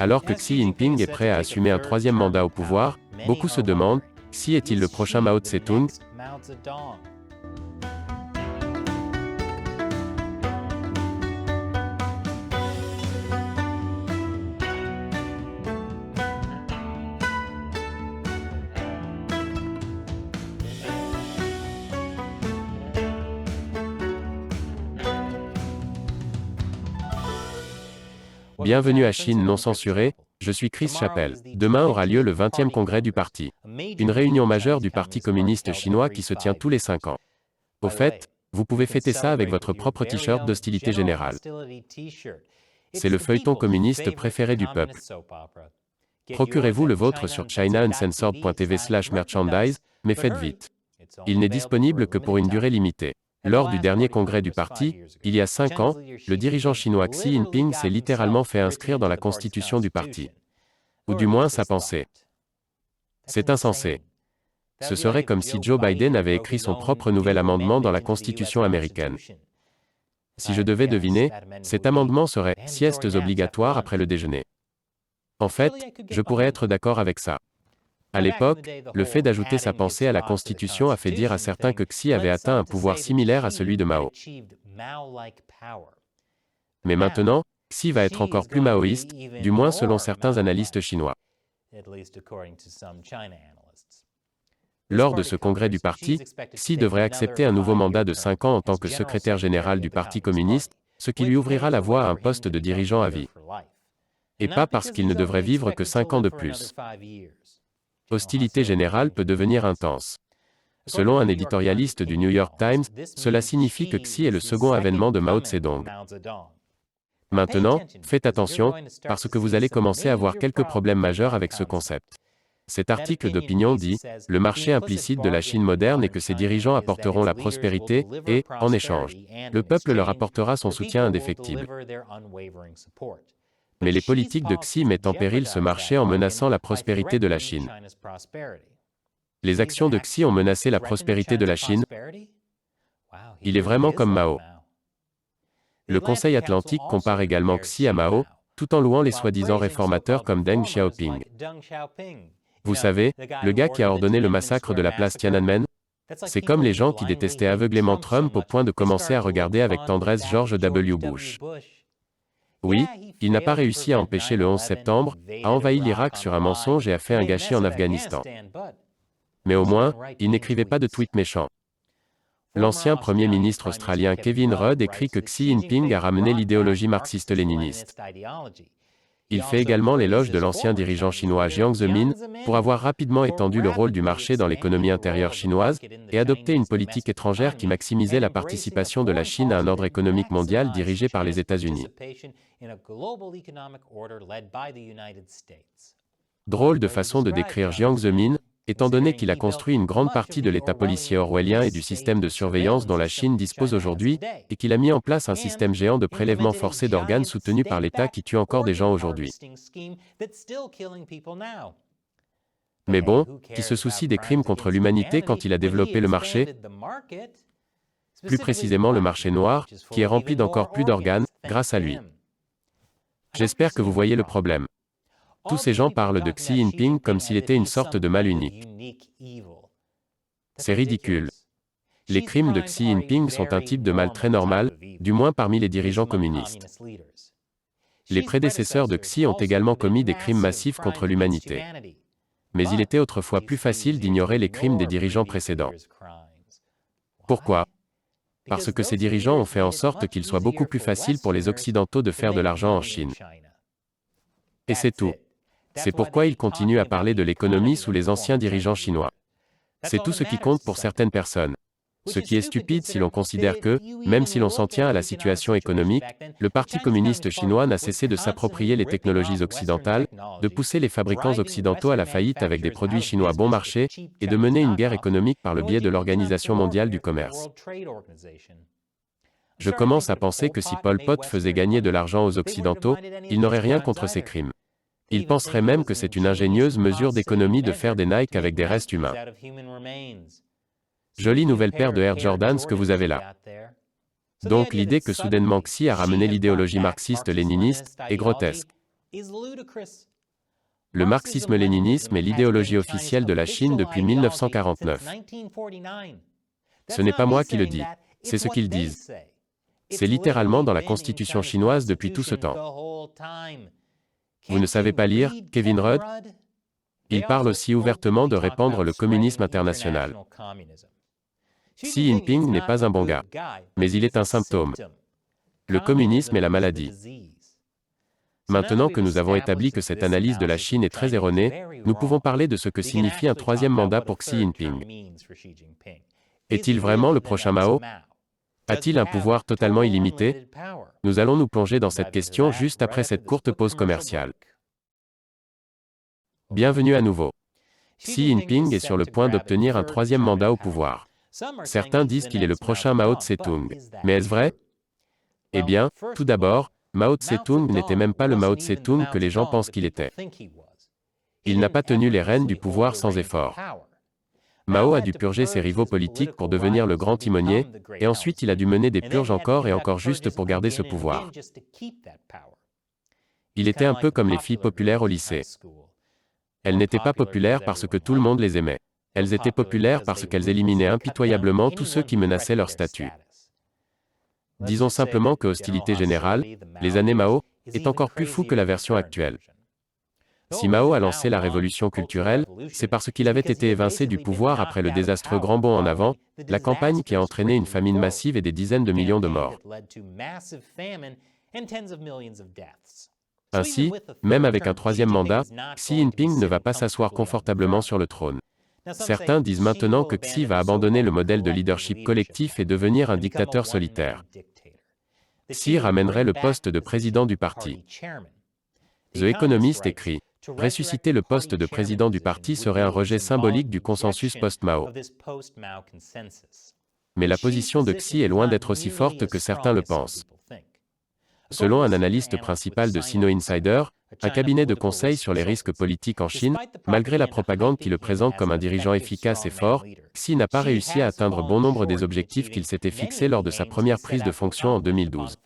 Alors que Xi Jinping est prêt à assumer un troisième mandat au pouvoir, beaucoup se demandent, Xi est-il le prochain Mao Tse-tung? Bienvenue à Chine non censurée, je suis Chris Chappell. Demain aura lieu le 20e congrès du parti. Une réunion majeure du Parti communiste chinois qui se tient tous les 5 ans. Au fait, vous pouvez fêter ça avec votre propre t-shirt d'hostilité générale. C'est le feuilleton communiste préféré du peuple. Procurez-vous le vôtre sur chinauncensored.tv/merchandise, mais faites vite. Il n'est disponible que pour une durée limitée. Lors du dernier congrès du parti, il y a 5 ans, le dirigeant chinois Xi Jinping s'est littéralement fait inscrire dans la constitution du parti. Ou du moins sa pensée. C'est insensé. Ce serait comme si Joe Biden avait écrit son propre nouvel amendement dans la Constitution américaine. Si je devais deviner, cet amendement serait « siestes obligatoires après le déjeuner ». En fait, je pourrais être d'accord avec ça. À l'époque, le fait d'ajouter sa pensée à la Constitution a fait dire à certains que Xi avait atteint un pouvoir similaire à celui de Mao. Mais maintenant, Xi va être encore plus maoïste, du moins selon certains analystes chinois. Lors de ce congrès du parti, Xi devrait accepter un nouveau mandat de 5 ans en tant que secrétaire général du Parti communiste, ce qui lui ouvrira la voie à un poste de dirigeant à vie. Et pas parce qu'il ne devrait vivre que 5 ans de plus. Hostilité générale peut devenir intense. Selon un éditorialiste du New York Times, cela signifie que Xi est le second avènement de Mao Zedong. Maintenant, faites attention, parce que vous allez commencer à avoir quelques problèmes majeurs avec ce concept. Cet article d'opinion dit « Le marché implicite de la Chine moderne est que ses dirigeants apporteront la prospérité et, en échange, le peuple leur apportera son soutien indéfectible. » Mais les politiques de Xi mettent en péril ce marché en menaçant la prospérité de la Chine. Les actions de Xi ont menacé la prospérité de la Chine. Il est vraiment comme Mao. Le Conseil Atlantique compare également Xi à Mao, tout en louant les soi-disant réformateurs comme Deng Xiaoping. Vous savez, le gars qui a ordonné le massacre de la place Tiananmen? C'est comme les gens qui détestaient aveuglément Trump au point de commencer à regarder avec tendresse George W. Bush. Oui, il n'a pas réussi à empêcher le 11 septembre, a envahi l'Irak sur un mensonge et a fait un gâchis en Afghanistan. Mais au moins, il n'écrivait pas de tweets méchants. L'ancien Premier ministre australien Kevin Rudd écrit que Xi Jinping a ramené l'idéologie marxiste-léniniste. Il fait également l'éloge de l'ancien dirigeant chinois Jiang Zemin, pour avoir rapidement étendu le rôle du marché dans l'économie intérieure chinoise, et adopté une politique étrangère qui maximisait la participation de la Chine à un ordre économique mondial dirigé par les États-Unis. Drôle de façon de décrire Jiang Zemin, étant donné qu'il a construit une grande partie de l'État policier orwellien et du système de surveillance dont la Chine dispose aujourd'hui, et qu'il a mis en place un système géant de prélèvement forcé d'organes soutenu par l'État qui tue encore des gens aujourd'hui. Mais bon, qui se soucie des crimes contre l'humanité quand il a développé le marché? Plus précisément le marché noir, qui est rempli d'encore plus d'organes, grâce à lui. J'espère que vous voyez le problème. Tous ces gens parlent de Xi Jinping comme s'il était une sorte de mal unique. C'est ridicule. Les crimes de Xi Jinping sont un type de mal très normal, du moins parmi les dirigeants communistes. Les prédécesseurs de Xi ont également commis des crimes massifs contre l'humanité. Mais il était autrefois plus facile d'ignorer les crimes des dirigeants précédents. Pourquoi? Parce que ces dirigeants ont fait en sorte qu'il soit beaucoup plus facile pour les Occidentaux de faire de l'argent en Chine. Et c'est tout. C'est pourquoi ils continuent à parler de l'économie sous les anciens dirigeants chinois. C'est tout ce qui compte pour certaines personnes. Ce qui est stupide si l'on considère que, même si l'on s'en tient à la situation économique, le Parti communiste chinois n'a cessé de s'approprier les technologies occidentales, de pousser les fabricants occidentaux à la faillite avec des produits chinois bon marché, et de mener une guerre économique par le biais de l'Organisation mondiale du commerce. Je commence à penser que si Pol Pot faisait gagner de l'argent aux Occidentaux, il n'aurait rien contre ces crimes. Il penserait même que c'est une ingénieuse mesure d'économie de faire des Nike avec des restes humains. Jolie nouvelle paire de Air Jordans que vous avez là. Donc l'idée que soudainement Xi a ramené l'idéologie marxiste-léniniste est grotesque. Le marxisme-léninisme est l'idéologie officielle de la Chine depuis 1949. Ce n'est pas moi qui le dis, c'est ce qu'ils disent. C'est littéralement dans la constitution chinoise depuis tout ce temps. Vous ne savez pas lire, Kevin Rudd? Il parle aussi ouvertement de répandre le communisme international. Xi Jinping n'est pas un bon gars, mais il est un symptôme. Le communisme est la maladie. Maintenant que nous avons établi que cette analyse de la Chine est très erronée, nous pouvons parler de ce que signifie un troisième mandat pour Xi Jinping. Est-il vraiment le prochain Mao? A-t-il un pouvoir totalement illimité? Nous allons nous plonger dans cette question juste après cette courte pause commerciale. Bienvenue à nouveau. Xi Jinping est sur le point d'obtenir un troisième mandat au pouvoir. Certains disent qu'il est le prochain Mao Tse-tung. Mais est-ce vrai? Eh bien, tout d'abord, Mao Tse-tung n'était même pas le Mao Tse-tung que les gens pensent qu'il était. Il n'a pas tenu les rênes du pouvoir sans effort. Mao a dû purger ses rivaux politiques pour devenir le grand timonier, et ensuite il a dû mener des purges encore et encore juste pour garder ce pouvoir. Il était un peu comme les filles populaires au lycée. Elles n'étaient pas populaires parce que tout le monde les aimait. Elles étaient populaires parce qu'elles éliminaient impitoyablement tous ceux qui menaçaient leur statut. Disons simplement que hostilité générale, les années Mao, est encore plus fou que la version actuelle. Si Mao a lancé la révolution culturelle, c'est parce qu'il avait été évincé du pouvoir après le désastreux Grand Bond en avant, la campagne qui a entraîné une famine massive et des dizaines de millions de morts. Ainsi, même avec un troisième mandat, Xi Jinping ne va pas s'asseoir confortablement sur le trône. Certains disent maintenant que Xi va abandonner le modèle de leadership collectif et devenir un dictateur solitaire. Xi ramènerait le poste de président du parti. The Economist écrit: ressusciter le poste de président du parti serait un rejet symbolique du consensus post-Mao. Mais la position de Xi est loin d'être aussi forte que certains le pensent. Selon un analyste principal de Sino Insider, un cabinet de conseil sur les risques politiques en Chine, malgré la propagande qui le présente comme un dirigeant efficace et fort, Xi n'a pas réussi à atteindre bon nombre des objectifs qu'il s'était fixés lors de sa première prise de fonction en 2012.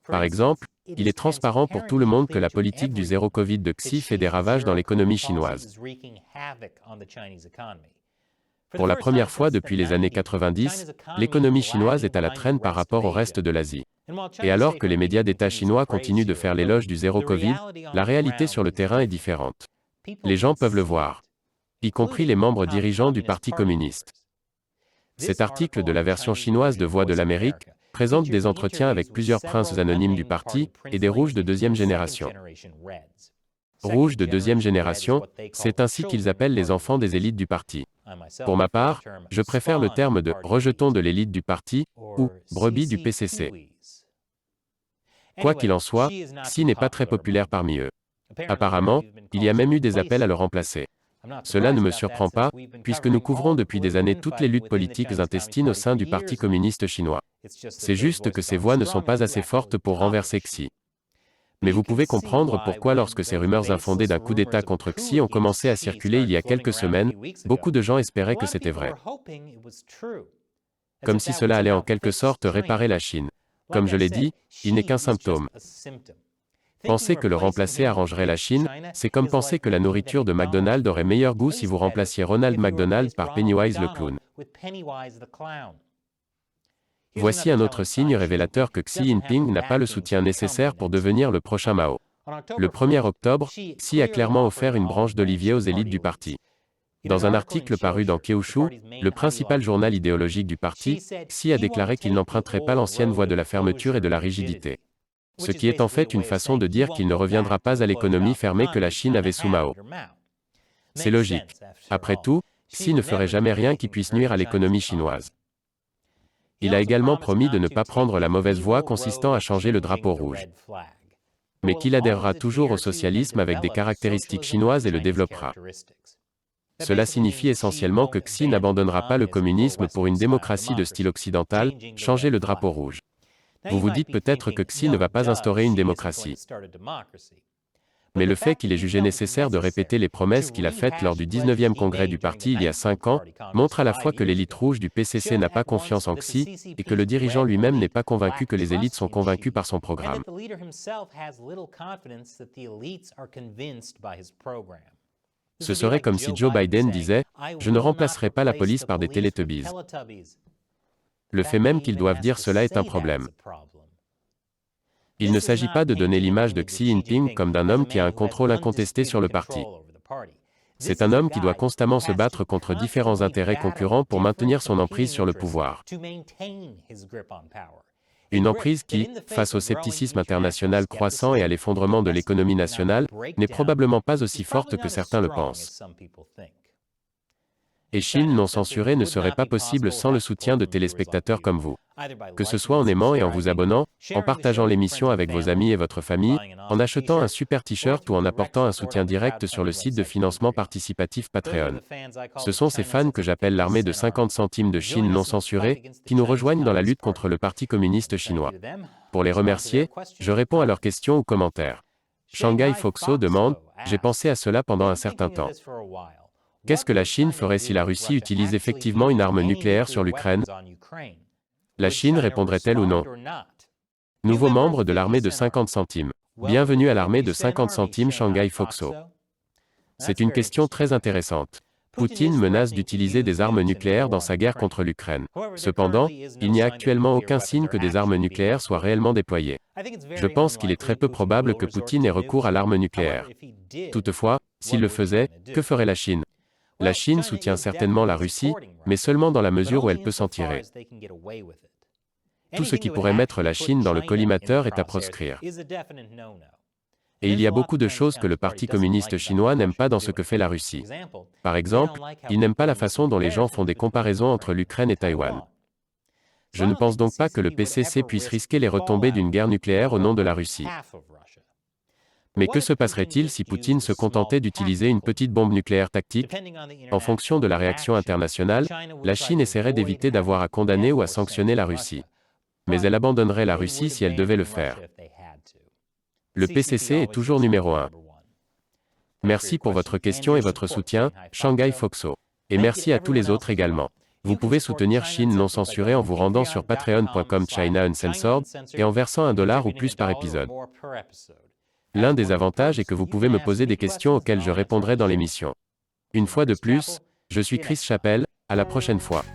Par exemple, il est transparent pour tout le monde que la politique du zéro Covid de Xi fait des ravages dans l'économie chinoise. Pour la première fois depuis les années 90, l'économie chinoise est à la traîne par rapport au reste de l'Asie. Et alors que les médias d'État chinois continuent de faire l'éloge du zéro Covid, la réalité sur le terrain est différente. Les gens peuvent le voir, y compris les membres dirigeants du Parti communiste. Cet article de la version chinoise de Voix de l'Amérique présente des entretiens avec plusieurs princes anonymes du parti et des rouges de deuxième génération. Rouges de deuxième génération, c'est ainsi qu'ils appellent les enfants des élites du parti. Pour ma part, je préfère le terme de « rejetons de l'élite du parti » ou « brebis du PCC ». Quoi qu'il en soit, Xi n'est pas très populaire parmi eux. Apparemment, il y a même eu des appels à le remplacer. Cela ne me surprend pas, puisque nous couvrons depuis des années toutes les luttes politiques intestines au sein du Parti communiste chinois. C'est juste que ces voix ne sont pas assez fortes pour renverser Xi. Mais vous pouvez comprendre pourquoi lorsque ces rumeurs infondées d'un coup d'État contre Xi ont commencé à circuler il y a quelques semaines, beaucoup de gens espéraient que c'était vrai. Comme si cela allait en quelque sorte réparer la Chine. Comme je l'ai dit, il n'est qu'un symptôme. Penser que le remplacer arrangerait la Chine, c'est comme penser que la nourriture de McDonald's aurait meilleur goût si vous remplaciez Ronald McDonald par Pennywise le clown. Voici un autre signe révélateur que Xi Jinping n'a pas le soutien nécessaire pour devenir le prochain Mao. Le 1er octobre, Xi a clairement offert une branche d'olivier aux élites du parti. Dans un article paru dans Keushu, le principal journal idéologique du parti, Xi a déclaré qu'il n'emprunterait pas l'ancienne voie de la fermeture et de la rigidité. Ce qui est en fait une façon de dire qu'il ne reviendra pas à l'économie fermée que la Chine avait sous Mao. C'est logique. Après tout, Xi ne ferait jamais rien qui puisse nuire à l'économie chinoise. Il a également promis de ne pas prendre la mauvaise voie consistant à changer le drapeau rouge. Mais qu'il adhérera toujours au socialisme avec des caractéristiques chinoises et le développera. Cela signifie essentiellement que Xi n'abandonnera pas le communisme pour une démocratie de style occidental, changer le drapeau rouge. Vous vous dites peut-être que Xi ne va pas instaurer une démocratie. Mais le fait qu'il ait jugé nécessaire de répéter les promesses qu'il a faites lors du 19e congrès du parti il y a 5 ans, montre à la fois que l'élite rouge du PCC n'a pas confiance en Xi, et que le dirigeant lui-même n'est pas convaincu que les élites sont convaincues par son programme. Ce serait comme si Joe Biden disait « Je ne remplacerai pas la police par des Teletubbies ». Le fait même qu'ils doivent dire cela est un problème. Il ne s'agit pas de donner l'image de Xi Jinping comme d'un homme qui a un contrôle incontesté sur le parti. C'est un homme qui doit constamment se battre contre différents intérêts concurrents pour maintenir son emprise sur le pouvoir. Une emprise qui, face au scepticisme international croissant et à l'effondrement de l'économie nationale, n'est probablement pas aussi forte que certains le pensent. Et Chine non censurée ne serait pas possible sans le soutien de téléspectateurs comme vous. Que ce soit en aimant et en vous abonnant, en partageant l'émission avec vos amis et votre famille, en achetant un super t-shirt ou en apportant un soutien direct sur le site de financement participatif Patreon. Ce sont ces fans que j'appelle l'armée de 50 centimes de Chine non censurée, qui nous rejoignent dans la lutte contre le Parti communiste chinois. Pour les remercier, je réponds à leurs questions ou commentaires. Shanghai Foxo demande « J'ai pensé à cela pendant un certain temps. Qu'est-ce que la Chine ferait si la Russie utilise effectivement une arme nucléaire sur l'Ukraine? La Chine répondrait-elle ou non? Nouveau membre de l'armée de 50 centimes. Bienvenue à l'armée de 50 centimes Shanghai Foxo. C'est une question très intéressante. Poutine menace d'utiliser des armes nucléaires dans sa guerre contre l'Ukraine. Cependant, il n'y a actuellement aucun signe que des armes nucléaires soient réellement déployées. Je pense qu'il est très peu probable que Poutine ait recours à l'arme nucléaire. Toutefois, s'il le faisait, que ferait la Chine? La Chine soutient certainement la Russie, mais seulement dans la mesure où elle peut s'en tirer. Tout ce qui pourrait mettre la Chine dans le collimateur est à proscrire. Et il y a beaucoup de choses que le Parti communiste chinois n'aime pas dans ce que fait la Russie. Par exemple, il n'aime pas la façon dont les gens font des comparaisons entre l'Ukraine et Taïwan. Je ne pense donc pas que le PCC puisse risquer les retombées d'une guerre nucléaire au nom de la Russie. Mais que se passerait-il si Poutine se contentait d'utiliser une petite bombe nucléaire tactique? En fonction de la réaction internationale, la Chine essaierait d'éviter d'avoir à condamner ou à sanctionner la Russie. Mais elle abandonnerait la Russie si elle devait le faire. Le PCC est toujours numéro 1. Merci pour votre question et votre soutien, Shanghai Foxo. Et merci à tous les autres également. Vous pouvez soutenir Chine non censurée en vous rendant sur patreon.com China Uncensored et en versant $1 ou plus par épisode. L'un des avantages est que vous pouvez me poser des questions auxquelles je répondrai dans l'émission. Une fois de plus, je suis Chris Chappell, à la prochaine fois.